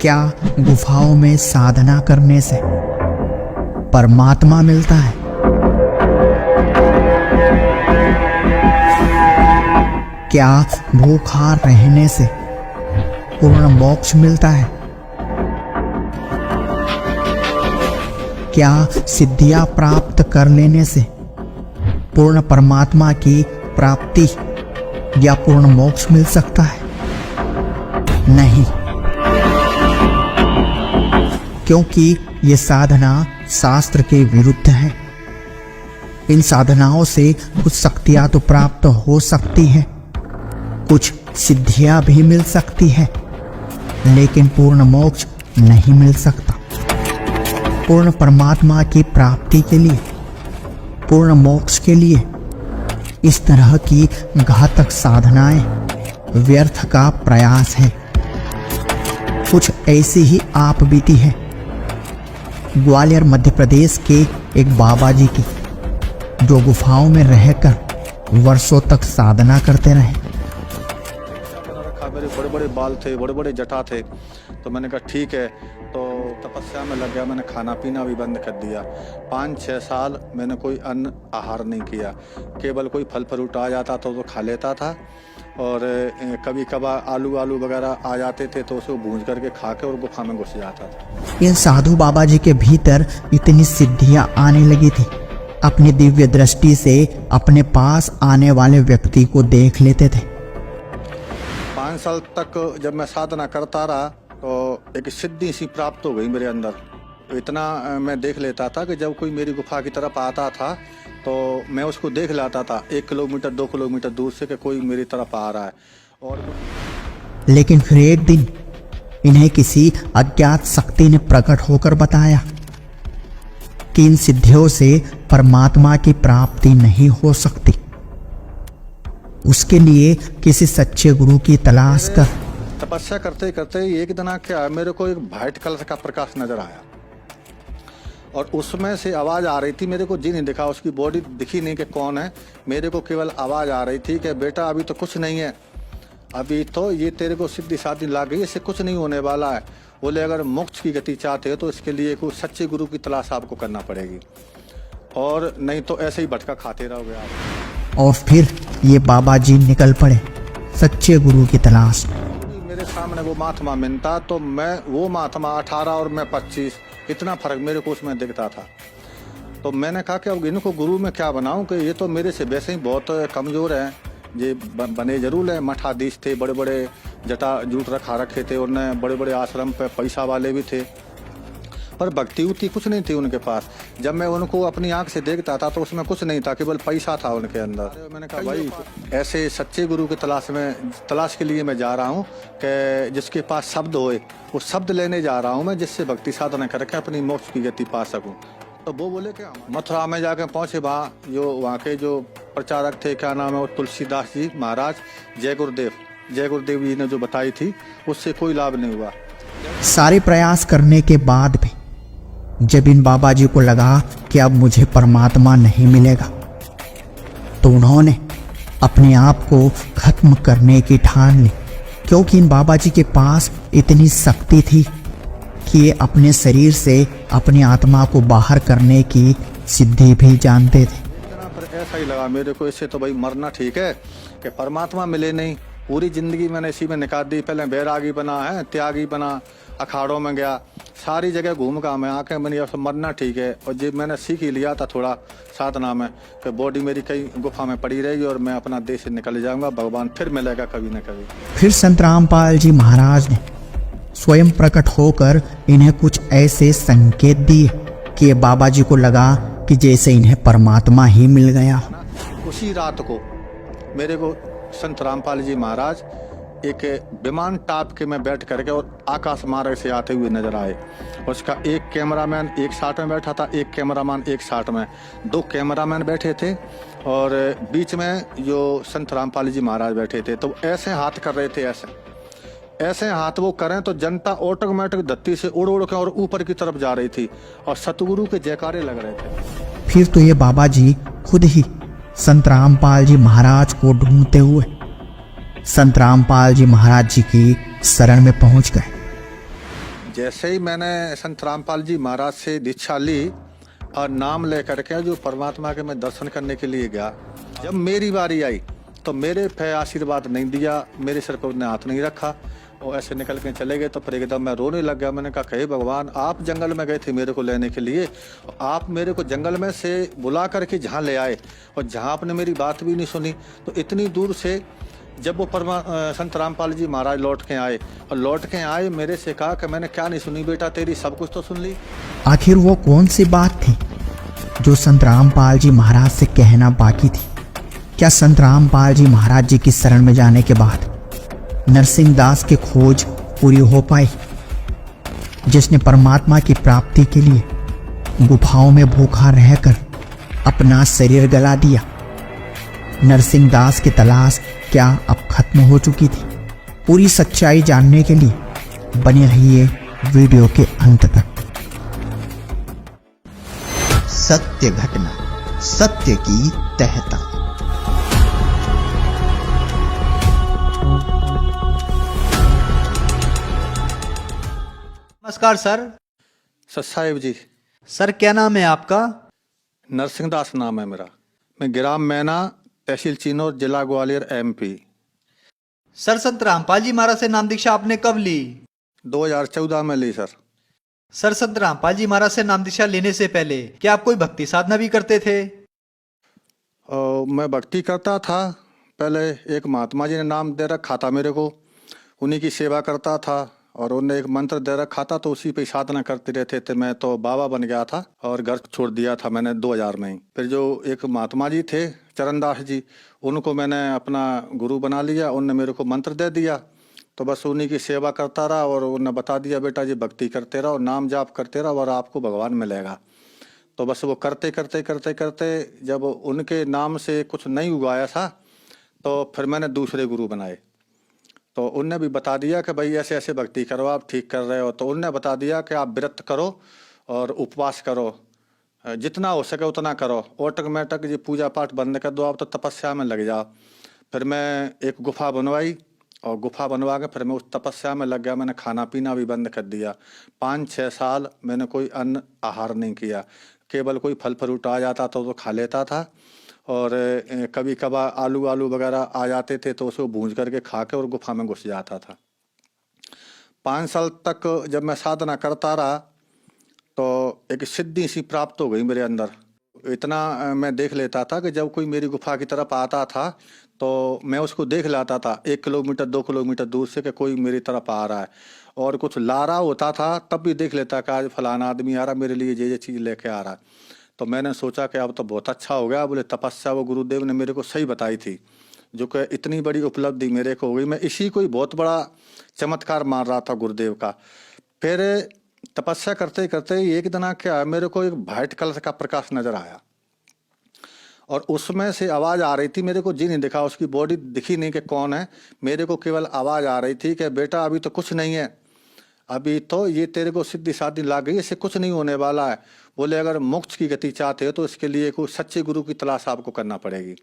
क्या गुफाओं में साधना करने से परमात्मा मिलता है? क्या भूखा रहने से पूर्ण मोक्ष मिलता है? क्या सिद्धियां प्राप्त कर लेने से पूर्ण परमात्मा की प्राप्ति या पूर्ण मोक्ष मिल सकता है? नहीं, क्योंकि ये साधना शास्त्र के विरुद्ध है। इन साधनाओं से कुछ शक्तियां तो प्राप्त हो सकती है, कुछ सिद्धियां भी मिल सकती है, लेकिन पूर्ण मोक्ष नहीं मिल सकता। पूर्ण परमात्मा की प्राप्ति के लिए, पूर्ण मोक्ष के लिए इस तरह की घातक साधनाएं व्यर्थ का प्रयास है। कुछ ऐसी ही आप बीती है ग्वालियर मध्य प्रदेश के एक बाबा जी की, जो गुफाओं में रहकर वर्षों तक साधना करते रहे। मेरे बड़े बड़े बाल थे, बड़े बड़े जटा थे, तो मैंने कहा ठीक है, तो तपस्या में लग गया। मैंने खाना पीना भी बंद कर दिया। 5-6 साल मैंने कोई अन्न आहार नहीं किया, केवल कोई फल फ्रूट आ जाता तो खा लेता था, और कभी कभार आलू वगैरह आ जाते थे तो उसको भूंज करके खा के और गुफा में घुस जाता था। इन साधु बाबा जी के भीतर इतनी सिद्धियां आने लगी थी, अपनी दिव्य दृष्टि से अपने पास आने वाले व्यक्ति को देख लेते थे। 5 साल तक जब मैं साधना करता रहा तो एक सिद्धि सी प्राप्त हो गई मेरे अंदर। इतना मैं देख लेता था कि जब कोई मेरी गुफा की तरफ आता था तो मैं उसको देख लाता था 1 किलोमीटर 2 किलोमीटर दूर से कि कोई मेरी तरफ आ रहा है। और लेकिन फिर एक दिन इन्हें किसी अज्ञात शक्ति ने प्रकट होकर बताया कि इन सिद्धियों से परमात्मा की प्राप्ति नहीं हो सकती। उसके लिए किसी सच्चे गुरु की तलाश कर तपस्या करते करते एक दिन क्या मेरे को एक व्हाइट कलर का प्रकाश नजर आया, और उसमें से आवाज आ रही थी। मेरे को जी नहीं दिखा, उसकी बॉडी दिखी नहीं कि कौन है। मेरे को केवल आवाज आ रही थी कि बेटा अभी तो कुछ नहीं है, अभी तो ये तेरे को सिद्धि साधि लग गई, इससे कुछ नहीं होने वाला है। बोले अगर मोक्ष की गति चाहते हो तो इसके लिए कोई सच्चे गुरु की तलाश आपको करना पड़ेगी, और नहीं तो ऐसे ही भटका खाते रहोगे आप। और फिर ये बाबा जी निकल पड़े सच्चे गुरु की तलाश। मेरे सामने वो महात्मा मिलता तो मैं वो महात्मा 18 और मैं 25, इतना फर्क मेरे को उसमें दिखता था। तो मैंने कहा कि अब इनको गुरु में क्या बनाऊं कि ये तो मेरे से वैसे ही बहुत कमजोर हैं। ये बने जरूर है, मठाधीश थे, बड़े बड़े जटा जूट रखा रखे थे, उन्हें बड़े बड़े आश्रम पे पैसा वाले भी थे, पर भक्ति उती कुछ नहीं थी उनके पास। जब मैं उनको अपनी आंख से देखता था तो उसमें कुछ नहीं था, केवल पैसा था उनके अंदर। मैंने कहा भाई ऐसे सच्चे गुरु की तलाश के लिए मैं जा रहा हूँ कि जिसके पास शब्द होए, वो शब्द लेने जा रहा हूँ मैं, जिससे भक्ति साधना करके अपनी मोक्ष की गति पा सकूँ। तो वो बोले क्या मथुरा में जाके पहुंचे, वहाँ के जो प्रचारक थे, क्या नाम है वो, तुलसीदास जी महाराज, जय गुरुदेव जी ने जो बताई थी उससे कोई लाभ नहीं हुआ। सारे प्रयास करने के बाद भी जब इन बाबा जी को लगा कि अब मुझे परमात्मा नहीं मिलेगा, तो उन्होंने अपने आप को खत्म करने की ठान ली, क्योंकि इन बाबा जी के पास इतनी शक्ति थी कि ये अपने शरीर से अपनी आत्मा को बाहर करने की सिद्धि भी जानते थे। पर ऐसा ही लगा मेरे को, इससे तो भाई मरना ठीक है कि परमात्मा मिले नहीं। पूरी जिंदगी मैंने इसी में निकाल दी। पहले बैरागी बना है, त्यागी बना, अखाड़ों में गया, सारी जगह घूम का मैं आके मैंने अब मरना ठीक है। और जब मैंने सीख ही लिया था थोड़ा साधना में कि बॉडी मेरी कहीं गुफा में पड़ी रहेगी और मैं अपना देश से निकल जाऊंगा, भगवान फिर मिलेगा कभी न कभी। फिर संत रामपाल जी महाराज ने स्वयं प्रकट होकर इन्हें कुछ ऐसे संकेत दिए कि बाबा जी को लगा कि जैसे इन्हें परमात्मा ही मिल गया। उसी रात को मेरे को संत रामपाल जी महाराज एक विमान टाप के में बैठ करके और आकाश मार्ग से आते हुए नजर आए। उसका एक कैमरामैन एक साइड में बैठा था, एक कैमरामैन एक साइड में, 2 कैमरामैन बैठे थे, और बीच में जो संत रामपाल जी महाराज बैठे थे। तो ऐसे हाथ कर रहे थे, ऐसे हाथ वो करें तो जनता ऑटोमेटिक धरती से उड़ उड़ के और ऊपर की तरफ जा रही थी और सतगुरु के जयकारे लग रहे थे। फिर तो ये बाबा जी खुद ही संत रामपाल जी महाराज को ढूंढते हुए संत रामपाल जी महाराज जी की शरण में पहुंच गए। जैसे ही मैंने संत रामपाल जी महाराज से दीक्षा ली और नाम लेकर के जो परमात्मा के मैं दर्शन करने के लिए गया, जब मेरी बारी आई तो मेरे पे आशीर्वाद नहीं दिया, मेरे सिर पर उन्हें हाथ नहीं रखा और ऐसे निकल के चले गए। तो फिर एकदम मैं रोने लग गया। मैंने कहा हे भगवान, आप जंगल में गए थे मेरे को लेने के लिए, आप मेरे को जंगल में से बुला करके जहाँ ले आए और जहाँ आपने मेरी बात भी नहीं सुनी, तो इतनी दूर से जब वो संत रामपाल जी महाराज लौट के आए और लौट के आए मेरे से कहा कि मैंने क्या नहीं सुनी बेटा तेरी, सब कुछ तो सुन ली। आखिर वो कौन सी बात थी जो संत रामपाल जी महाराज से कहना बाकी थी? क्या संत रामपाल जी महाराज जी की शरण में जाने के बाद नरसिंह दास की खोज पूरी हो पाई, जिसने परमात्मा की प्राप्ति के लिए गुफाओं में भूखा रहकर अपना शरीर गला दिया? नरसिंह दास की तलाश क्या अब खत्म हो चुकी थी? पूरी सच्चाई जानने के लिए बने रहिए वीडियो के अंत तक। सत्य घटना, सत्य की तहता। नमस्कार सर। साहिब जी। सर क्या नाम है आपका? नरसिंह दास नाम है मेरा। मैं ग्राम मैना, तहसील चिनौर, जिला ग्वालियर, MP। सर संत रामपाल जी महाराज से नाम दीक्षा आपने कब ली? 2014 में ली सर। सर संत रामपाल जी महाराज से नाम दीक्षा लेने से पहले क्या आप कोई भक्ति साधना भी करते थे? मैं भक्ति करता था। पहले एक महात्मा जी ने नाम दे रखा था मेरे को, उन्हीं की सेवा करता था और उन्होंने एक मंत्र दे रखा था तो उसी पे साधना करते रहते थे। मैं तो बाबा बन गया था और घर छोड़ दिया था मैंने 2000 में ही। फिर जो एक महात्मा जी थे चरणदास जी, उनको मैंने अपना गुरु बना लिया। उनने मेरे को मंत्र दे दिया तो बस उन्हीं की सेवा करता रहा और उन्होंने बता दिया बेटा जी भक्ति करते रहो, नाम जाप करते रहो और आपको भगवान मिलेगा। तो बस वो करते करते करते करते जब उनके नाम से कुछ नहीं उगाया था तो फिर मैंने दूसरे गुरु बनाए। तो उनने भी बता दिया कि भाई ऐसे ऐसे भक्ति करो, आप ठीक कर रहे हो। तो उनने बता दिया कि आप व्रत करो और उपवास करो, जितना हो सके उतना करो, ऑटोमेटिक जी पूजा पाठ बंद कर दो, आप तो तपस्या में लग जाओ। फिर मैं एक गुफा बनवाई और गुफा बनवा के फिर मैं उस तपस्या में लग गया। मैंने खाना पीना भी बंद कर दिया। 5-6 साल मैंने कोई अन्न आहार नहीं किया, केवल कोई फल फ्रूट आ जाता तो खा लेता था और कभी कभार आलू वगैरह आ जाते थे तो उसको भूंज करके खा के और गुफा में घुस जाता था। 5 साल तक जब मैं साधना करता रहा तो एक सिद्धि सी प्राप्त हो गई मेरे अंदर। इतना मैं देख लेता था कि जब कोई मेरी गुफा की तरफ आता था तो मैं उसको देख लाता था 1 किलोमीटर 2 किलोमीटर दूर से कि कोई मेरी तरफ आ रहा है, और कुछ ला रहा होता था तब भी देख लेता कि आज फलाना आदमी आ रहा, मेरे लिए ये चीज़ लेके आ रहा है। तो मैंने सोचा कि अब तो बहुत अच्छा हो गया। बोले तपस्या वो गुरुदेव ने मेरे को सही बताई थी, जो कि इतनी बड़ी उपलब्धि मेरे को हो गई। मैं इसी को ही बहुत बड़ा चमत्कार मान रहा था गुरुदेव का। फिर तपस्या करते करते एक दिन क्या मेरे को एक वाइट कलर का प्रकाश नजर आया और उसमें से आवाज़ आ रही थी। मेरे को जी नहीं दिखा, उसकी बॉडी दिखी नहीं कि कौन है, मेरे को केवल आवाज़ आ रही थी कि बेटा अभी तो कुछ नहीं है, अभी तो ये तेरे को सिद्धि साधी लाग गई, इससे कुछ नहीं होने वाला है। बोले अगर मोक्ष की गति चाहते हो तो इसके लिए कोई सच्चे गुरु की तलाश आपको करना पड़ेगी,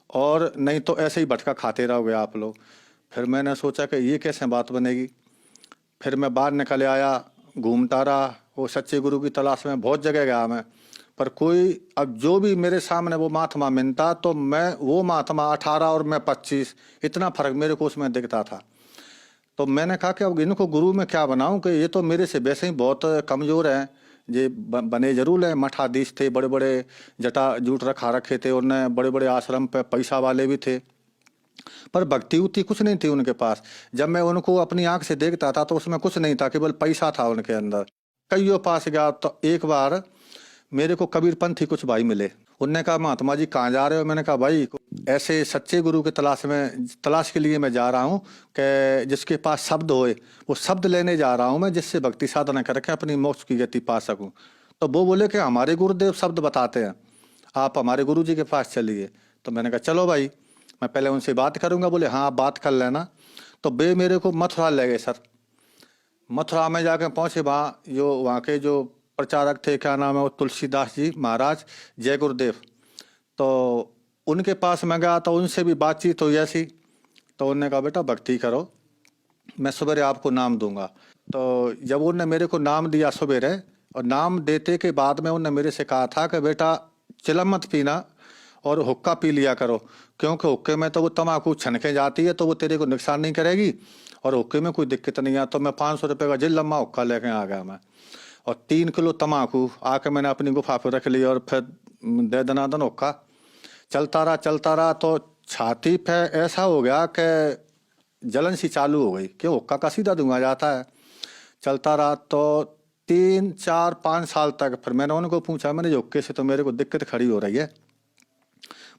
और नहीं तो ऐसे ही भटका खाते रहोगे आप लोग। फिर मैंने सोचा कि ये कैसे बात बनेगी। फिर मैं बाहर निकल आया, घूमता रहा, वो सच्चे गुरु की तलाश में बहुत जगह गया मैं, पर कोई अब जो भी मेरे सामने वो महात्मा मिलता तो मैं वो महात्मा 18 और मैं 25, इतना फर्क मेरे को उसमें दिखता था। तो मैंने कहा कि अब इनको गुरु में क्या बनाऊं कि ये तो मेरे से वैसे ही बहुत कमज़ोर हैं। ये बने जरूर है, मठाधीश थे, बड़े बड़े जटा जूट रखा रखे थे, उन्हें बड़े बड़े आश्रम पे पैसा वाले भी थे, पर भक्ति उतनी कुछ नहीं थी उनके पास। जब मैं उनको अपनी आंख से देखता था तो उसमें कुछ नहीं था, केवल पैसा था उनके अंदर। कईयों पास गया तो एक बार मेरे को कबीरपंथी कुछ भाई मिले। उनने कहा महात्मा जी कहाँ जा रहे हो? मैंने कहा भाई ऐसे सच्चे गुरु के तलाश के लिए मैं जा रहा हूँ कि जिसके पास शब्द होए, वो शब्द लेने जा रहा हूँ मैं, जिससे भक्ति साधना करके अपनी मोक्ष की गति पा सकूँ। तो वो बोले कि हमारे गुरुदेव शब्द बताते हैं, आप हमारे गुरु जी के पास चलिए। तो मैंने कहा चलो भाई, मैं पहले उनसे बात करूँगा। बोले हाँ आप बात कर लेना। तो वे मेरे को मथुरा ले गए सर। मथुरा में जाकर पहुँचे, वहाँ के जो प्रचारक थे, क्या नाम है वो, तुलसीदास जी महाराज, जय गुरुदेव। तो उनके पास मैं गया तो उनसे भी बातचीत हुई ऐसी, तो उन्होंने कहा बेटा भक्ति करो, मैं सवेरे आपको नाम दूंगा। तो जब उन्होंने मेरे को नाम दिया सवेरे, और नाम देते के बाद में उन्होंने मेरे से कहा था कि बेटा चिलम मत पीना और हुक्का पी लिया करो, क्योंकि हुक्के में तो वो तम्बाकू छनके जाती है तो वो तेरे को नुकसान नहीं करेगी, और हुक्के में कोई दिक्कत नहीं है। तो मैं 500 रुपये का जिल लम्बा हुक्का लेके आ गया मैं, और 3 किलो तम्बाकू आके मैंने अपनी गुफा पर रख लिया, और फिर दे दनादन हुक्का चलता रहा। तो छाती पे ऐसा हो गया कि जलन सी चालू हो गई, कि हुक्का का सीधा धुआं जाता है। चलता रहा तो 3, 4, 5 साल तक। फिर मैंने उनको पूछा, मैंने जो हुक्के से तो मेरे को दिक्कत खड़ी हो रही है।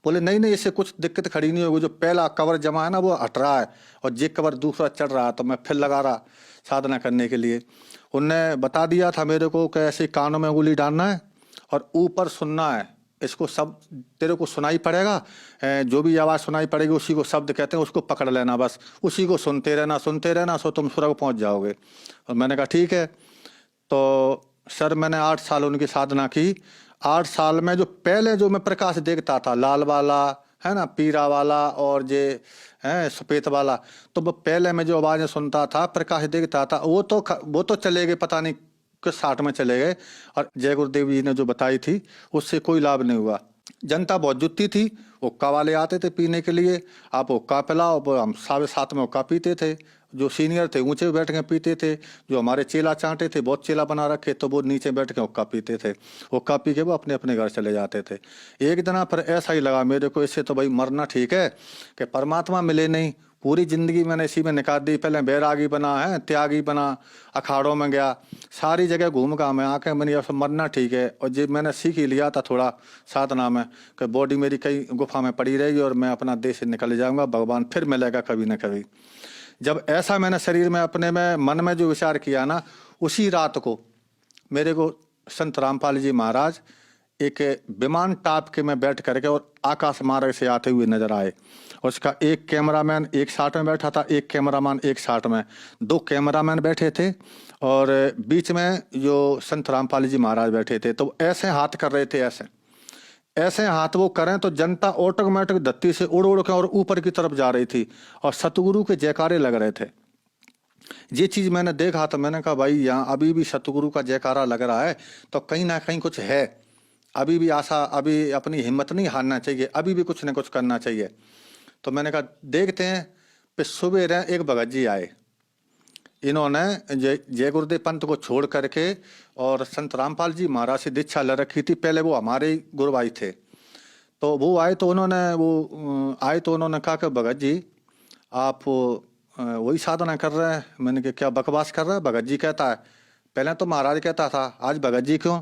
बोले नहीं इससे कुछ दिक्कत खड़ी नहीं होगी, जो पहला कवर जमा है ना वो हट रहा है, और जे कवर दूसरा चढ़ रहा है। तो मैं फिर लगा रहा साधना करने के लिए। उनने बता दिया था मेरे को कि ऐसे कानों में उंगली डालना है और ऊपर सुनना है, इसको सब तेरे को सुनाई पड़ेगा, जो भी आवाज़ सुनाई पड़ेगी उसी को शब्द कहते हैं, उसको पकड़ लेना, बस उसी को सुनते रहना सो तुम स्वर्ग पहुंच जाओगे। और मैंने कहा ठीक है। तो सर मैंने 8 साल उनकी साधना की। 8 साल में जो पहले जो मैं प्रकाश देखता था, लाल वाला है ना, पीरा वाला और जे है सफेद वाला, तो वो पहले मैं जो आवाज़ें सुनता था, प्रकाश देखता था, वो तो चले गए, पता नहीं किस 60 में चले गए। और जय गुरुदेव जी ने जो बताई थी उससे कोई लाभ नहीं हुआ। जनता बहुत जुटती थी, हुक्का वाले आते थे पीने के लिए, आप हुक्का पिलाओ, हम 7:30 में हुक्का पीते थे। जो सीनियर थे ऊंचे बैठ के पीते थे, जो हमारे चेला चांटे थे, बहुत चेला बना रखे, तो वो नीचे बैठ के हुक्का पीते थे। हुक्का पी के वो अपने अपने घर चले जाते थे। एक दिन पर ऐसा ही लगा मेरे को, इससे तो भाई मरना ठीक है, कि परमात्मा मिले नहीं। पूरी जिंदगी मैंने इसी में निकाल दी। पहले बैरागी बना है, त्यागी बना, अखाड़ों में गया, सारी जगह घूम का मैं आके मैंने ये सब मरना ठीक है। और जब मैंने सीख ही लिया था थोड़ा साधना में कि बॉडी मेरी कई गुफा में पड़ी रहेगी और मैं अपना देश से निकल जाऊंगा, भगवान फिर मिलेगा कभी ना कभी। जब ऐसा मैंने शरीर में अपने में मन में जो विचार किया ना, उसी रात को मेरे को संत रामपाल जी महाराज एक विमान टाप के में बैठ करके और आकाश मार्ग से आते हुए नजर आए। उसका एक कैमरामैन एक साथ में बैठा था, एक कैमरामैन एक साथ में, 2 कैमरामैन बैठे थे, और बीच में जो संत रामपाल जी महाराज बैठे थे। तो ऐसे हाथ कर रहे थे, ऐसे हाथ वो करें तो जनता ऑटोमेटिक धरती से उड़ उड़ के और ऊपर की तरफ जा रही थी, और सतगुरु के जयकारे लग रहे थे। ये चीज मैंने देखा तो मैंने कहा भाई यहाँ अभी भी सतगुरु का जयकारा लग रहा है, तो कहीं ना कहीं कुछ है, अभी भी आशा, अभी अपनी हिम्मत नहीं हारना चाहिए, अभी भी कुछ न कुछ करना चाहिए। तो मैंने कहा देखते हैं। फिर सुबह एक भगत जी आए, इन्होंने जय गुरुदेव पंथ को छोड़ करके और संत रामपाल जी महाराज से दीक्षा ले रखी थी। पहले वो हमारे गुरु भाई थे, तो वो आए तो उन्होंने कहा कि भगत जी आप वही साधना कर रहे हैं। मैंने कहा क्या बकवास कर रहा है? भगत जी कहता है, पहले तो महाराज कहता था, आज भगत जी क्यों?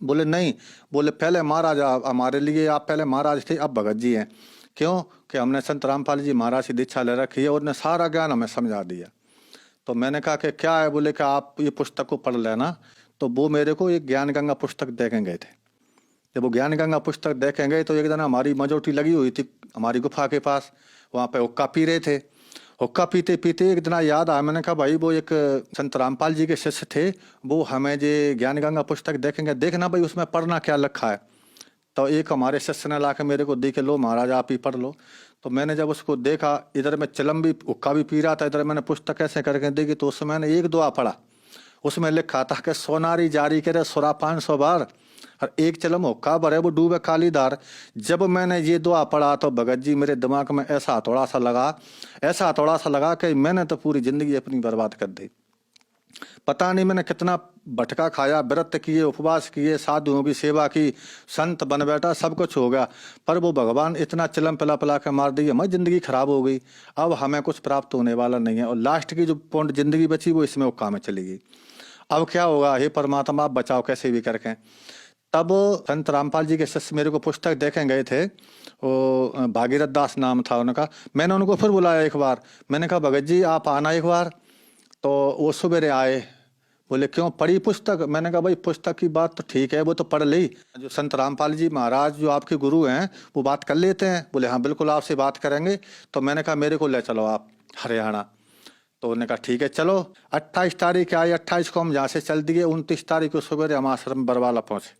बोले नहीं, बोले पहले महाराज हमारे लिए आप पहले महाराज थे, अब भगत जी हैं। क्यों? कि हमने संत रामपाल जी महाराज से दीक्षा ले रखी है और उन्हें सारा ज्ञान हमें समझा दिया। तो मैंने कहा कि क्या है? बोले कि आप ये पुस्तक को पढ़ लेना। तो वो मेरे को एक ज्ञान गंगा पुस्तक देखें गए थे। जब वो ज्ञान गंगा पुस्तक देखें गए तो एक दिन हमारी मजोटी लगी हुई थी हमारी गुफा के पास, वहाँ पे हुक्का पी रहे थे। हुक्का पीते पीते एक दिन याद आया, मैंने कहा भाई वो एक संत रामपाल जी के शिष्य थे, वो हमें जो ज्ञान गंगा पुस्तक देखेंगे, देखना भाई उसमें पढ़ना क्या लिखा है। तो एक हमारे शिष्य ने ला के मेरे को दी के लो महाराज आप ही पढ़ लो। तो मैंने जब उसको देखा, इधर मैं चिलम भी हुक्का भी पी रहा था, इधर मैंने पुस्तक ऐसे करके देखी, तो उसमें मैंने एक दुआ पढ़ा। उसमें लिखा था कि सोनारी जारी करे सुरा 500 बार, और एक चिलम हुक्का भरे वो डूबे काली धार। जब मैंने ये दुआ पढ़ा तो भगत जी मेरे दिमाग में ऐसा थोड़ा सा लगा कि मैंने तो पूरी जिंदगी अपनी बर्बाद कर दी। पता नहीं मैंने कितना भटका खाया, व्रत किए, उपवास किए, साधुओं की सेवा की, संत बन बैठा, सब कुछ हो गया, पर वो भगवान इतना चिलम पिला पिला के मार दी, हमारी जिंदगी खराब हो गई। अब हमें कुछ प्राप्त होने वाला नहीं है, और लास्ट की जो पौंड जिंदगी बची वो इसमें हुक्का में चली गई। अब क्या होगा? हे परमात्मा आप बचाओ कैसे भी करके। तब संत रामपाल जी के शिष्य मेरे को पुस्तक देखें गए थे, वो भागीरथ दास नाम था उनका। मैंने उनको फिर बुलाया एक बार, मैंने कहा भगत जी आप आना एक बार। तो वो सुबेरे आए, बोले क्यों पढ़ी पुस्तक? मैंने कहा भाई पुस्तक की बात तो ठीक है, वो तो पढ़ ली, जो संत रामपाल जी महाराज जो आपके गुरु हैं वो बात कर लेते हैं। बोले हाँ बिल्कुल आपसे बात करेंगे। तो मैंने कहा मेरे को ले चलो आप हरियाणा। तो उन्होंने कहा ठीक है चलो। 28 तारीख आई, 28 को हम यहाँ से चल दिए, 29 तारीख को सुबह हम आश्रम बरवाला पहुंचे।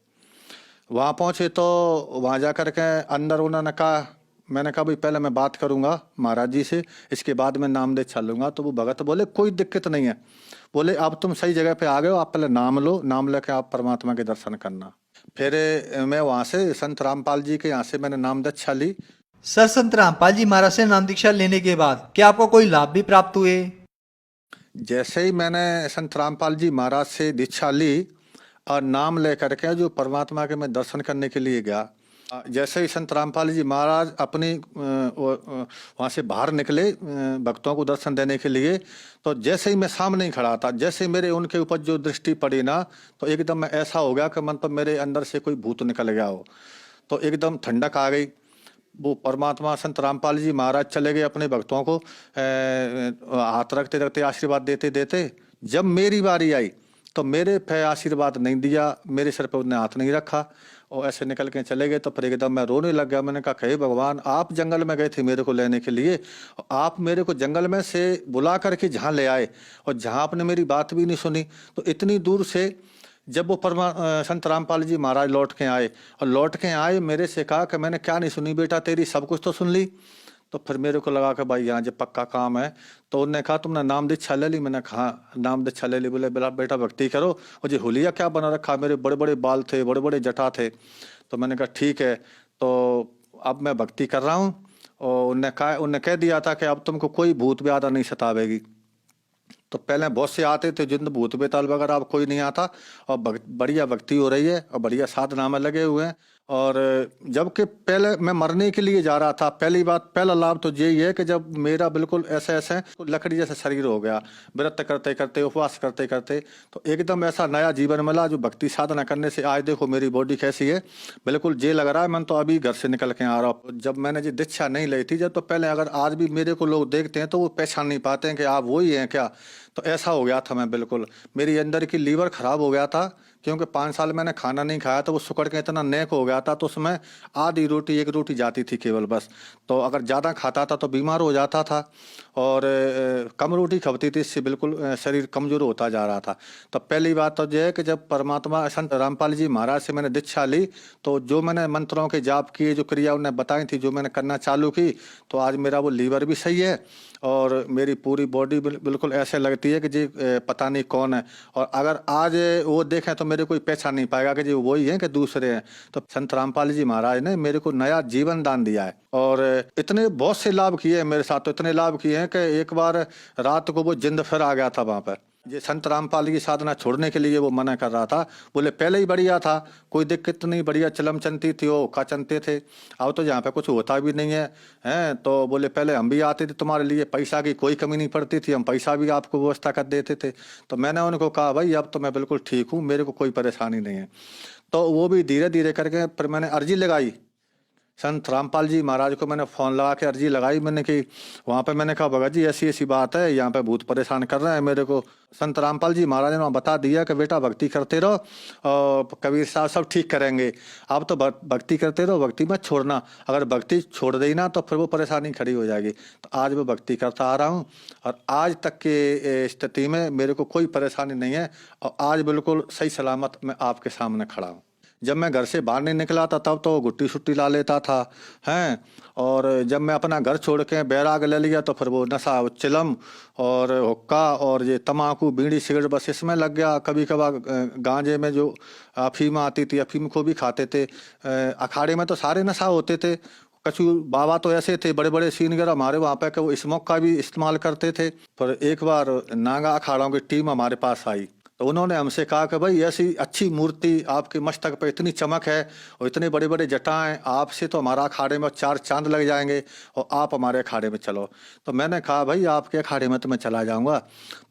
वहाँ पहुँचे तो वहाँ जा कर के अंदर उन्होंने कहा, मैंने कहा भाई पहले मैं बात करूंगा महाराज जी से, इसके बाद मैं नाम दे चलूंगा। तो वो भगत बोले कोई दिक्कत नहीं है, बोले अब तुम सही जगह पे आ गए हो, आप पहले नाम लो, नाम लेके आप परमात्मा के दर्शन करना। फिर मैं वहाँ से संत रामपाल जी के यहाँ से मैंने नाम दीक्षा ली। सर, संत रामपाल जी महाराज से नाम दीक्षा लेने के बाद क्या आपको कोई लाभ भी प्राप्त हुए? जैसे ही मैंने संत रामपाल जी महाराज से दीक्षा ली और नाम लेकर के जो परमात्मा के मैं दर्शन करने के लिए गया, जैसे ही संत रामपाल जी महाराज अपनी वहाँ से बाहर निकले भक्तों को दर्शन देने के लिए, तो जैसे ही मैं सामने ही खड़ा था, जैसे ही मेरे उनके ऊपर जो दृष्टि पड़ी ना, तो एकदम मैं ऐसा हो गया कि मतलब मेरे अंदर से कोई भूत निकल गया हो, तो एकदम ठंडक आ गई। वो परमात्मा संत रामपाल जी महाराज चले गए अपने भक्तों को हाथ रखते रखते आशीर्वाद देते देते। जब मेरी बारी आई तो मेरे पे आशीर्वाद नहीं दिया, मेरे सर पे उन्होंने हाथ नहीं रखा और ऐसे निकल के चले गए। तो फिर एकदम मैं रोने लग गया। मैंने कहा हे भगवान, आप जंगल में गए थे मेरे को लेने के लिए, आप मेरे को जंगल में से बुला करके जहाँ ले आए और जहाँ आपने मेरी बात भी नहीं सुनी, तो इतनी दूर से जब वो संत रामपाल जी महाराज लौट के आए और लौट के आए मेरे से कहा कि मैंने क्या नहीं सुनी बेटा तेरी, सब कुछ तो सुन ली। तो फिर मेरे को लगा कि भाई यहाँ जब पक्का काम है, तो उन्होंने कहा तुमने नाम दीक्षा ले ली? मैंने कहा नाम दीक्षा ले ली। बोले बेटा भक्ति करो। और जी हुलिया क्या बना रखा, मेरे बड़े बड़े बाल थे, बड़े बड़े जटा थे। तो मैंने कहा ठीक है, तो अब मैं भक्ति कर रहा हूँ। और उन्होंने कह दिया था कि अब तुमको कोई भूत ब्यादा नहीं सतावेगी। तो पहले बहुत से आते थे जिन भूत बेताल वगैरह, अब कोई नहीं आता और बढ़िया भक्ति हो रही है और बढ़िया साधना में लगे हुए हैं। और जबकि पहले मैं मरने के लिए जा रहा था, पहला लाभ तो यही है कि जब मेरा बिल्कुल ऐसे ऐसे लकड़ी जैसा शरीर हो गया, व्रत करते करते उपवास करते करते, तो एकदम ऐसा नया जीवन मिला जो भक्ति साधना करने से। आज देखो मेरी बॉडी कैसी है, बिल्कुल ये लग रहा है मैं तो अभी घर से निकल के आ रहा हूँ। जब मैंने जी दीक्षा नहीं ली थी जब, तो पहले अगर आज भी मेरे को लोग देखते हैं तो वो पहचान नहीं पाते हैं कि आप वही हैं क्या। तो ऐसा हो गया था मैं, बिल्कुल मेरी अंदर की लीवर खराब हो गया था, क्योंकि 5 साल मैंने खाना नहीं खाया था। वो सुकड़ के इतना नेक हो गया था, तो उसमें आधी रोटी 1 रोटी जाती थी केवल बस। तो अगर ज़्यादा खाता था तो बीमार हो जाता था और कम रोटी खपती थी, इससे बिल्कुल शरीर कमज़ोर होता जा रहा था। तो पहली बात तो यह है कि जब परमात्मा संत रामपाल जी महाराज से मैंने दीक्षा ली, तो जो मैंने मंत्रों के जाप किए, जो क्रिया उन्हें बताई थी, जो मैंने करना चालू की, तो आज मेरा वो लीवर भी सही है और मेरी पूरी बॉडी बिल्कुल ऐसे लगती है कि जी पता नहीं कौन है। और अगर आज वो देखें तो मेरे कोई पहचान नहीं पाएगा कि जी वही हैं कि दूसरे हैं। तो संत रामपाल जी महाराज ने मेरे को नया जीवन दान दिया है और इतने बहुत से लाभ किए हैं मेरे साथ। तो इतने लाभ किए हैं कि एक बार रात को वो जिंद फिर आ गया था वहाँ पर। ये संत रामपाल की साधना छोड़ने के लिए वो मना कर रहा था। बोले पहले ही बढ़िया था, कोई दिक्कत नहीं, बढ़िया चलम चलती थी, वो का चलते थे। अब तो यहाँ पे कुछ होता भी नहीं है, हैं। तो बोले पहले हम भी आते थे तुम्हारे लिए, पैसा की कोई कमी नहीं पड़ती थी, हम पैसा भी आपको व्यवस्था कर देते थे। तो मैंने उनको कहा भाई अब तो मैं बिल्कुल ठीक हूँ, मेरे को कोई परेशानी नहीं है। तो वो भी धीरे धीरे करके फिर मैंने अर्जी लगाई संत रामपाल जी महाराज को। मैंने फ़ोन लगा के अर्जी लगाई मैंने कि वहाँ पे मैंने कहा भगत जी ऐसी ऐसी बात है, यहाँ पे भूत परेशान कर रहे हैं मेरे को। संत रामपाल जी महाराज ने वहाँ बता दिया कि बेटा भक्ति करते रहो और कबीर साहब सब ठीक करेंगे। आप तो भक्ति करते रहो, भक्ति मत छोड़ना। अगर भक्ति छोड़ दी ना तो फिर वो परेशानी खड़ी हो जाएगी। तो आज मैं भक्ति करता आ रहा हूँ और आज तक के स्थिति में मेरे को कोई परेशानी नहीं है और आज बिल्कुल सही सलामत मैं आपके सामने खड़ा हूँ। जब मैं घर से बाहर नहीं निकला था तब तो गुट्टी शुट्टी ला लेता था, हैं। और जब मैं अपना घर छोड़ के बैराग ले लिया तो फिर वो नशा, चिलम और हुक्का और ये तम्बाकू बीड़ी सिगरेट बस इसमें लग गया। कभी कभार गांजे में जो अफीम आती थी, अफीम को भी खाते थे। अखाड़े में तो सारे नशा होते थे। कछु बाबा तो ऐसे थे बड़े बड़े सीनियर हमारे वहाँ पे कि वो स्मोक का भी इस्तेमाल करते थे। पर एक बार नागा अखाड़ों की टीम हमारे पास आई तो उन्होंने हमसे कहा कि भाई ऐसी अच्छी मूर्ति आपके मस्तक पे इतनी चमक है और इतने बड़े बड़े जटाएं, आपसे तो हमारा अखाड़े में 4 चांद लग जाएंगे और आप हमारे अखाड़े में चलो। तो मैंने कहा भाई आपके अखाड़े में तो मैं चला जाऊंगा,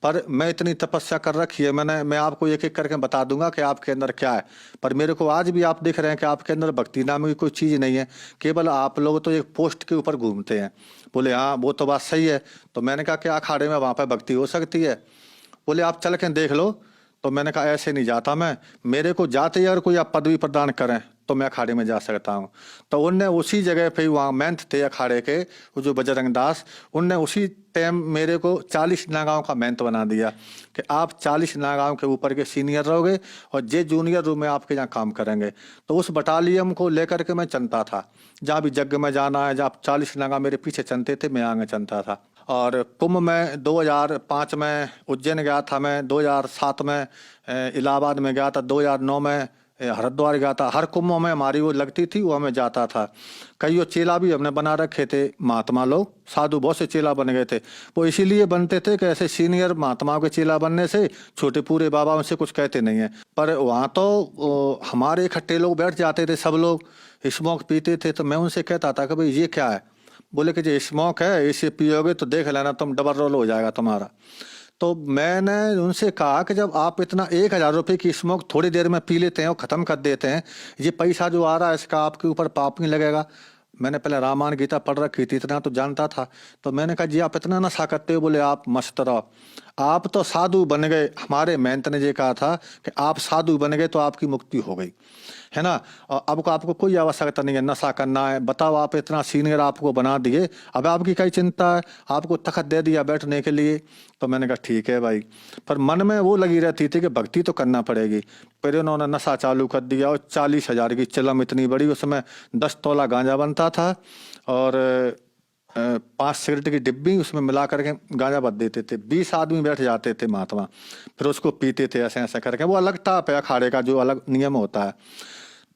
पर मैं इतनी तपस्या कर रखी है, मैं आपको एक एक करके बता दूंगा कि आपके अंदर क्या है। पर मेरे को आज भी आप देख रहे हैं कि आपके अंदर भक्ति नाम की कोई चीज़ नहीं है, केवल आप लोग तो एक पोस्ट के ऊपर घूमते हैं। बोले हाँ वो तो बात सही है। तो मैंने कहा कि अखाड़े में वहाँ पर भक्ति हो सकती है? बोले आप चल के देख लो। तो मैंने कहा ऐसे नहीं जाता मैं, मेरे को जाते ही अगर कोई आप पदवी प्रदान करें तो मैं अखाड़े में जा सकता हूँ। तो उनने उसी जगह पे वहाँ महंत थे अखाड़े के, वो जो बजरंग दास, उनने उसी टाइम मेरे को 40 नागांव का महंत बना दिया कि आप 40 नागांव के ऊपर के सीनियर रहोगे और जे जूनियर रूम में आपके यहाँ काम करेंगे। तो उस बटालियन को लेकर के मैं चलता था, जहाँ भी यज्ञ में जाना है, जहाँ 40 नागा मेरे पीछे चलते थे, मैं आगे चलता था। और कुंभ में 2005 में उज्जैन गया था मैं, 2007 में इलाहाबाद में गया था, 2009 में हरिद्वार गया था। हर कुंभ में हमारी वो लगती थी, वो हमें जाता था। कई वो चेला भी हमने बना रखे थे, महात्मा लोग, साधु बहुत से चेला बन गए थे। वो इसीलिए बनते थे कि ऐसे सीनियर महात्माओं के चेला बनने से छोटे पूरे बाबा उनसे कुछ कहते नहीं है। पर वहाँ तो हमारे इकट्ठे लोग बैठ जाते थे, सब लोग स्मोक पीते थे। तो मैं उनसे कहता था कि भाई ये क्या है? बोले कि जो स्मोक है, इसे पियोगे तो देख लेना तुम डबल रोल हो जाएगा तुम्हारा। तो मैंने उनसे कहा कि जब आप इतना 1000 रुपये की स्मोक थोड़ी देर में पी लेते हैं और ख़त्म कर देते हैं, ये पैसा जो आ रहा है इसका आपके ऊपर पाप नहीं लगेगा? मैंने पहले रामायण गीता पढ़ रखी थी, इतना तो जानता था। तो मैंने कहा जी आप इतना नशा करते हो? बोले आप मस्त रहो, आप तो साधु बन गए। हमारे महंत ने ये कहा था कि आप साधु बन गए तो आपकी मुक्ति हो गई, है ना। और अब को आपको कोई आवश्यकता नहीं है नशा करना है। बताओ, आप इतना सीनियर आपको बना दिए, अब आपकी क्या चिंता है? आपको तखत दे दिया बैठने के लिए। तो मैंने कहा ठीक है भाई, पर मन में वो लगी रहती थी कि भक्ति तो करना पड़ेगी। फिर उन्होंने नशा चालू कर दिया और 40,000 की चिलम इतनी बड़ी, उसमें 10 तोला गांजा बनता था और 5 सिगरेट की डिब्बी उसमें मिला करके गांजा भर देते थे। 20 आदमी बैठ जाते थे महात्मा, फिर उसको पीते थे ऐसे ऐसे करके। वो अलग टाप है अखाड़े का, जो अलग नियम होता है।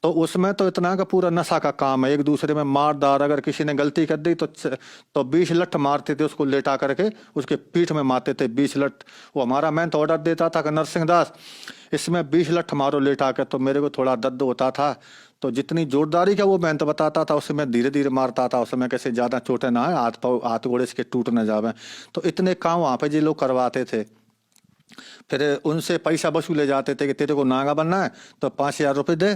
तो उसमें तो इतना का पूरा नशा का काम है, एक दूसरे में मार दार। अगर किसी ने गलती कर दी तो 20 लठ मारते थे उसको, लेटा करके उसके पीठ में मारते थे 20 लठ। वो हमारा मैं तो ऑर्डर देता था कि नरसिंह दास इसमें 20 लठ मारो लेटा कर। तो मेरे को थोड़ा दर्द होता था, तो जितनी जोरदारी का वो मैं तो बताता था, उससे मैं धीरे धीरे मारता था। उसमें कैसे ज़्यादा चोटें ना है, हाथ घोड़े इसके टूट न जावे। तो इतने काम वहाँ पे जो लोग करवाते थे। फिर उनसे पैसा वसूले जाते थे कि तेरे को नागा बनना है तो 5,000 रुपये दे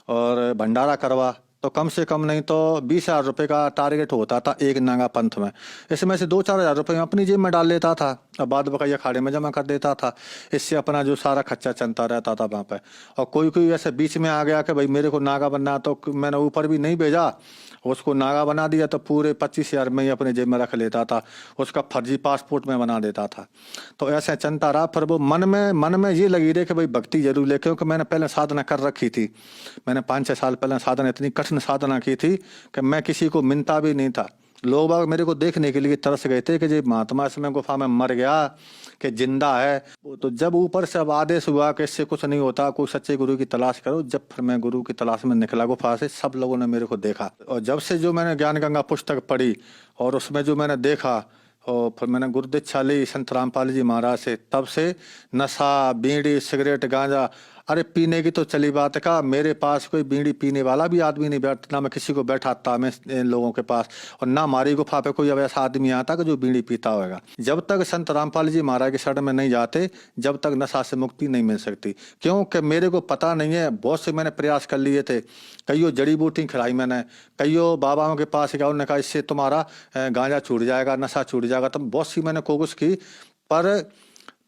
और भंडारा करवा। तो कम से कम नहीं तो 20,000 रुपये का टारगेट होता था एक नागा पंथ में। इसमें से 2-4 हज़ार रुपये मैं अपनी जेब में डाल लेता था और बाद बकाया अखाड़े में जमा कर देता था। इससे अपना जो सारा खर्चा चलता रहता था वहाँ पे। और कोई कोई ऐसे बीच में आ गया कि भाई मेरे को नागा बनना, तो मैंने ऊपर भी नहीं भेजा, उसको नागा बना दिया तो पूरे 25,000 में ही अपने जेब में रख लेता था। उसका फर्जी पासपोर्ट में बना देता था। तो ऐसे चलता रहा। फिर वो मन में ये लगी रही कि भाई भक्ति जरूर ले, क्योंकि मैंने पहले साधना कर रखी थी। मैंने 5-6 साल पहले साधना, इतनी कठिन साधना की थी कि मैं किसी को मिलता भी नहीं था। लोग बाग मेरे को देखने के लिए तरस गए थे कि जी महात्मा इसमें गुफा में मर गया कि जिंदा है। तो जब ऊपर से अब आदेश हुआ कि इससे कुछ नहीं होता, कोई सच्चे गुरु की तलाश करो, जब फिर मैं गुरु की तलाश में निकला गुफा से, सब लोगों ने मेरे को देखा। और जब से जो मैंने ज्ञान गंगा पुस्तक पढ़ी और उसमें जो मैंने देखा और फिर मैंने गुरु दीक्षा ली संत रामपाल जी महाराज से, तब से नशा, बीड़ी, सिगरेट, गांजा, अरे पीने की तो चली बात का, मेरे पास कोई बीड़ी पीने वाला भी आदमी नहीं बैठता, ना मैं किसी को बैठाता मैं इन लोगों के पास, और ना हमारी गुफा पे कोई अब ऐसा आदमी आता कि जो बीड़ी पीता होगा। जब तक संत रामपाल जी महाराज के शरण में नहीं जाते, जब तक नशा से मुक्ति नहीं मिल सकती। क्योंकि मेरे को पता नहीं है, बहुत से मैंने प्रयास कर लिए थे, कईयों जड़ी बूटी खिलाई मैंने, कईयों बाबाओं के पास गया, उन्होंने कहा इससे तुम्हारा गांजा छूट जाएगा, नशा छूट जाएगा। तो बहुत सी मैंने कोशिश की, पर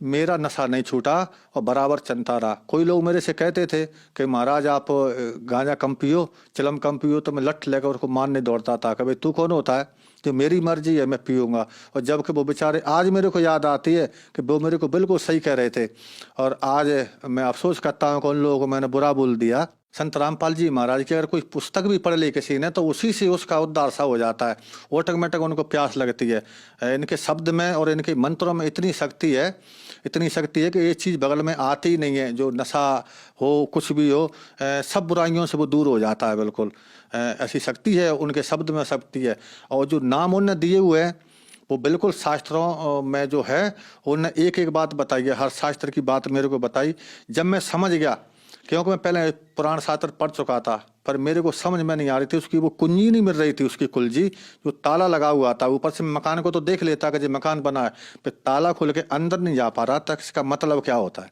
मेरा नशा नहीं छूटा और बराबर चलता रहा। कोई लोग मेरे से कहते थे कि महाराज आप गांजा कम पियो, चिलम कम पियो, तो मैं लठ लेकर उसको मारने दौड़ता था कि भाई तू कौन होता है, तो मेरी मर्जी है, मैं पीऊँगा। और जबकि वो बेचारे, आज मेरे को याद आती है कि वो मेरे को बिल्कुल सही कह रहे थे। और आज मैं अफसोस करता हूँ कि उन लोगों को मैंने बुरा बोल दिया। संत रामपाल जी महाराज की अगर कोई पुस्तक भी पढ़ ली किसी ने, तो उसी से उसका उद्धार सा हो जाता है, ऑटोमेटिक उनको प्यास लगती है। इनके शब्द में और इनके मंत्रों में इतनी शक्ति है कि ये चीज़ बगल में आती ही नहीं है। जो नशा हो, कुछ भी हो, सब बुराइयों से वो दूर हो जाता है बिल्कुल। ऐसी शक्ति है उनके शब्द में, शक्ति है। और जो नाम उन्होंने दिए हुए हैं वो बिल्कुल शास्त्रों में जो है, उन्होंने एक एक बात बताई है, हर शास्त्र की बात मेरे को बताई। जब मैं समझ गया, क्योंकि मैं पहले पुराण शास्त्र पढ़ चुका था, पर मेरे को समझ में नहीं आ रही थी, उसकी वो कुंजी नहीं मिल रही थी, उसकी कुलजी जो ताला लगा हुआ था। ऊपर से मकान को तो देख लेता कि जो मकान बना है, फिर ताला खोल के अंदर नहीं जा पा रहा था, इसका मतलब क्या होता है।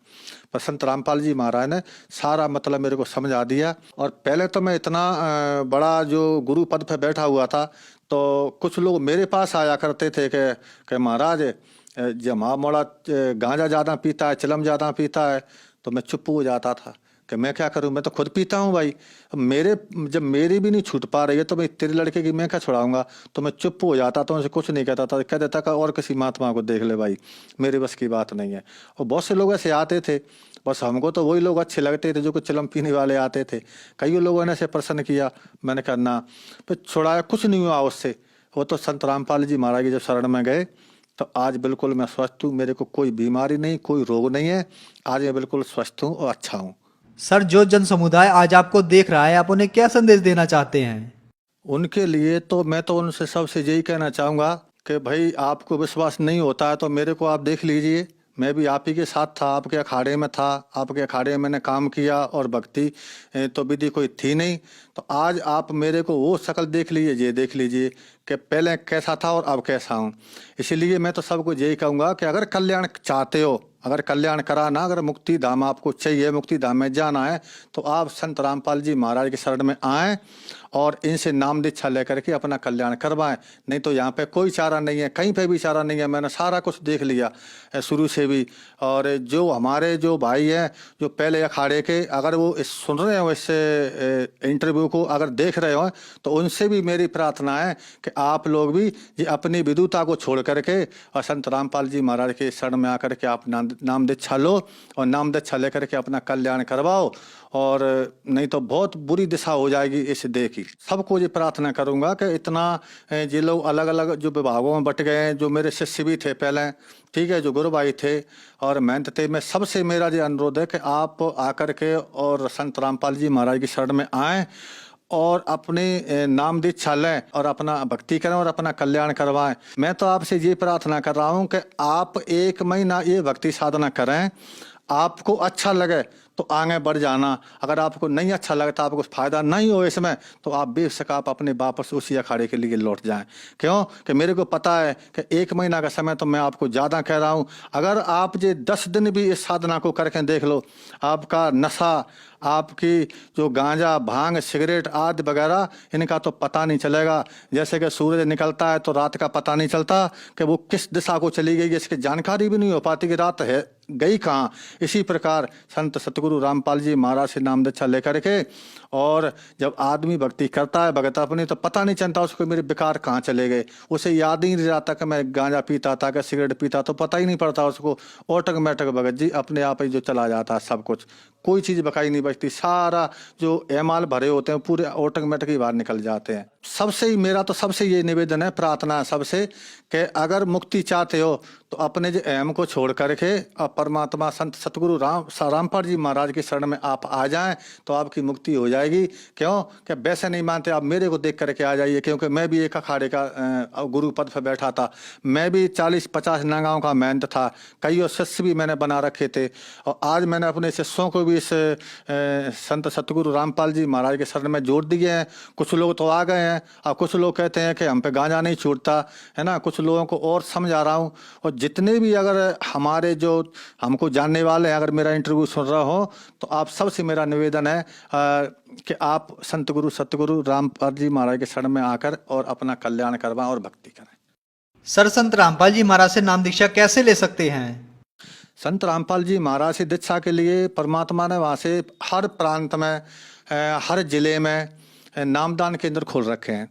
पर संत रामपाल जी महाराज ने सारा मतलब मेरे को समझा दिया। और पहले तो मैं इतना बड़ा जो गुरु पद पे बैठा हुआ था, तो कुछ लोग मेरे पास आया करते थे कि महाराज जब मोड़ा गांजा ज़्यादा पीता है, चिलम ज़्यादा पीता है, तो मैं चुप हो जाता था कि मैं क्या करूं, मैं तो खुद पीता हूं भाई। जब मेरी भी नहीं छूट पा रही है तो मैं तेरे लड़के की मैं क्या छुड़ाऊंगा। तो मैं चुप हो जाता था, उनसे कुछ नहीं कहता था, कह देता था और किसी महात्मा को देख ले भाई, मेरे बस की बात नहीं है। और बहुत से लोग ऐसे आते थे, बस हमको तो वही लोग अच्छे लगते थे जो कुछ चिलम पीने वाले आते थे। कई लोगों ने ऐसे प्रश्न किया, मैंने कहा ना, फिर छुड़ाया, कुछ नहीं हुआ उससे। वो तो संत रामपाल जी महाराज की जब शरण में गए तो आज बिल्कुल मैं स्वस्थ हूँ, मेरे को कोई बीमारी नहीं, कोई रोग नहीं है, आज मैं बिल्कुल स्वस्थ हूँ और अच्छा हूँ। सर, जो जन समुदाय आज आपको देख रहा है, आप उन्हें क्या संदेश देना चाहते हैं? उनके लिए तो मैं तो उनसे सबसे यही कहना चाहूँगा कि भाई आपको विश्वास नहीं होता है तो मेरे को आप देख लीजिए, मैं भी आप ही के साथ था, आपके अखाड़े में था, आपके अखाड़े में मैंने काम किया और भक्ति तो विधि कोई थी नहीं। तो आज आप मेरे को वो शक्ल देख लीजिए, ये देख लीजिए कि पहले कैसा था और अब कैसा हूँ। इसीलिए मैं तो सबको यही कहूँगा कि अगर कल्याण चाहते हो, अगर कल्याण कराना, अगर मुक्ति धाम आपको चाहिए, मुक्ति धाम में जाना है, तो आप संत रामपाल जी महाराज के शरण में आएँ और इनसे नाम दीक्षा लेकर के अपना कल्याण करवाएं। नहीं तो यहाँ पे कोई चारा नहीं है, कहीं पे भी चारा नहीं है। मैंने सारा कुछ देख लिया शुरू से भी। और जो हमारे जो भाई हैं जो पहले अखाड़े के, अगर वो सुन रहे हो इस इंटरव्यू को, अगर देख रहे हो, तो उनसे भी मेरी प्रार्थना है कि आप लोग भी ये अपनी विदुता को छोड़ करके और संत रामपाल जी महाराज के शरण में आकर के आप नाम दीक्षा लो और नाम दीक्षा लेकर के अपना कल्याण करवाओ। और नहीं तो बहुत बुरी दिशा हो जाएगी इस देह की। सबको ये प्रार्थना करूंगा कि इतना ये लोग अलग अलग जो विभागों में बट गए हैं, जो मेरे शिष्य भी थे पहले, ठीक है, जो गुरु भाई थे और महंत थे, मैं सबसे मेरा ये अनुरोध है कि आप आकर के और संत रामपाल जी महाराज की शरण में आएँ और अपने नाम दीक्षा लें और अपना भक्ति करें और अपना कल्याण करवाएं। मैं तो आपसे ये प्रार्थना कर रहा हूं कि आप 1 महीना ये भक्ति साधना करें, आपको अच्छा लगे तो आगे बढ़ जाना, अगर आपको नहीं अच्छा लगता, आपको फायदा नहीं हो इसमें, तो आप बेशक आप अपने वापस उसी अखाड़े के लिए लौट जाएं। क्यों कि मेरे को पता है कि 1 महीना का समय तो मैं आपको ज़्यादा कह रहा हूं। अगर आप ये 10 दिन भी इस साधना को करके देख लो, आपका नशा, आपकी जो गांजा, भांग, सिगरेट आदि वगैरह, इनका तो पता नहीं चलेगा। जैसे कि सूरज निकलता है तो रात का पता नहीं चलता कि वो किस दिशा को चली गई, इसकी जानकारी भी नहीं हो पाती कि रात है गई कहाँ। इसी प्रकार संत सतगुरु रामपाल जी महाराज से नाम दीक्षा लेकर के, और जब आदमी भक्ति करता है भगत अपनी, तो पता नहीं चलता उसको मेरे विकार कहाँ चले गए, उसे याद ही नहीं रहता कि मैं गांजा पीता था कि सिगरेट पीता, तो पता ही नहीं पड़ता उसको। ऑटोमेटिक भगत जी अपने आप ही जो चला जाता है सब कुछ, कोई चीज़ बकाई नहीं बचती, सारा जो एमाल भरे होते हैं पूरे ऑटोमेटिक ही बाहर निकल जाते हैं। सबसे ही मेरा तो सबसे ये निवेदन है, प्रार्थना है सबसे कि अगर मुक्ति चाहते हो तो अपने जो अहम को छोड़ करके परमात्मा संत सतगुरु रामपाल जी महाराज की शरण में आप आ जाएं तो आपकी मुक्ति हो जाएगी। क्यों कि वैसे नहीं मानते आप मेरे को देख करके आ जाइए, क्योंकि मैं भी एक अखाड़े का गुरु पद पर बैठा था, मैं भी 40-50 नगाओं का महंत था, कई शिष्य भी मैंने बना रखे थे। और आज मैंने अपने शिष्यों को भी इस संत सतगुरु रामपाल जी महाराज के शरण में जोड़ दिए हैं। कुछ लोग तो आ गए हैं, अब कुछ लोग कहते हैं कि हम पे गांजा नहीं छूटता है ना, कुछ लोगों को और समझा रहा हूँ। और जितने भी अगर हमारे जो हमको जानने वाले हैं, अगर मेरा इंटरव्यू सुन रहा हो, तो आप सबसे मेरा निवेदन है कि आप संत गुरु सतगुरु रामपाल जी महाराज के शरण में आकर और अपना कल्याण करवाएं और भक्ति करें। सर, संत रामपाल जी महाराज से नाम दीक्षा कैसे ले सकते हैं? संत रामपाल जी महाराज से दीक्षा के लिए परमात्मा ने वहाँ से हर प्रांत में, हर जिले में नामदान केंद्र खोल रखे हैं।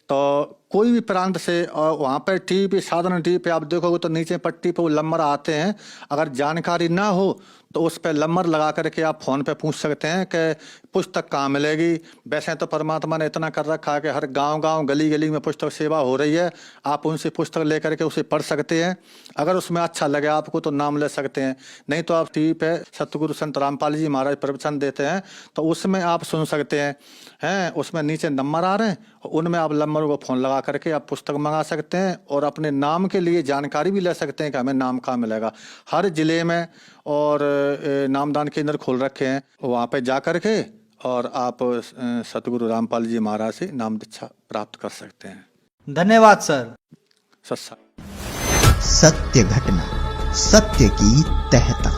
तो कोई भी प्रांत से, और वहाँ पर टीवी पे, साधारण टीवी पे आप देखोगे तो नीचे पट्टी पे वो नंबर आते हैं। अगर जानकारी ना हो तो उस पर नंबर लगा करके आप फ़ोन पे पूछ सकते हैं कि पुस्तक कहाँ मिलेगी। वैसे तो परमात्मा ने इतना कर रखा है कि हर गांव-गांव, गली-गली में पुस्तक सेवा हो रही है, आप उनसे पुस्तक लेकर के उसे पढ़ सकते हैं। अगर उसमें अच्छा लगे आपको तो नाम ले सकते हैं, नहीं तो आप टीवी पे सतगुरु संत रामपाल जी महाराज प्रवचन देते हैं तो उसमें आप सुन सकते हैं। उसमें नीचे नंबर आ रहे हैं, उनमें आप नंबर को फ़ोन लगा करके आप पुस्तक मंगा सकते हैं और अपने नाम के लिए जानकारी भी ले सकते हैं कि हमें नाम कहाँ मिलेगा। हर जिले में और नामदान केंद्र खोल रखे हैं, वहाँ पे जा करके और आप सतगुरु रामपाल जी महाराज से नाम दीक्षा प्राप्त कर सकते हैं। धन्यवाद सर। सत्संग सत्य घटना, सत्य की तहता।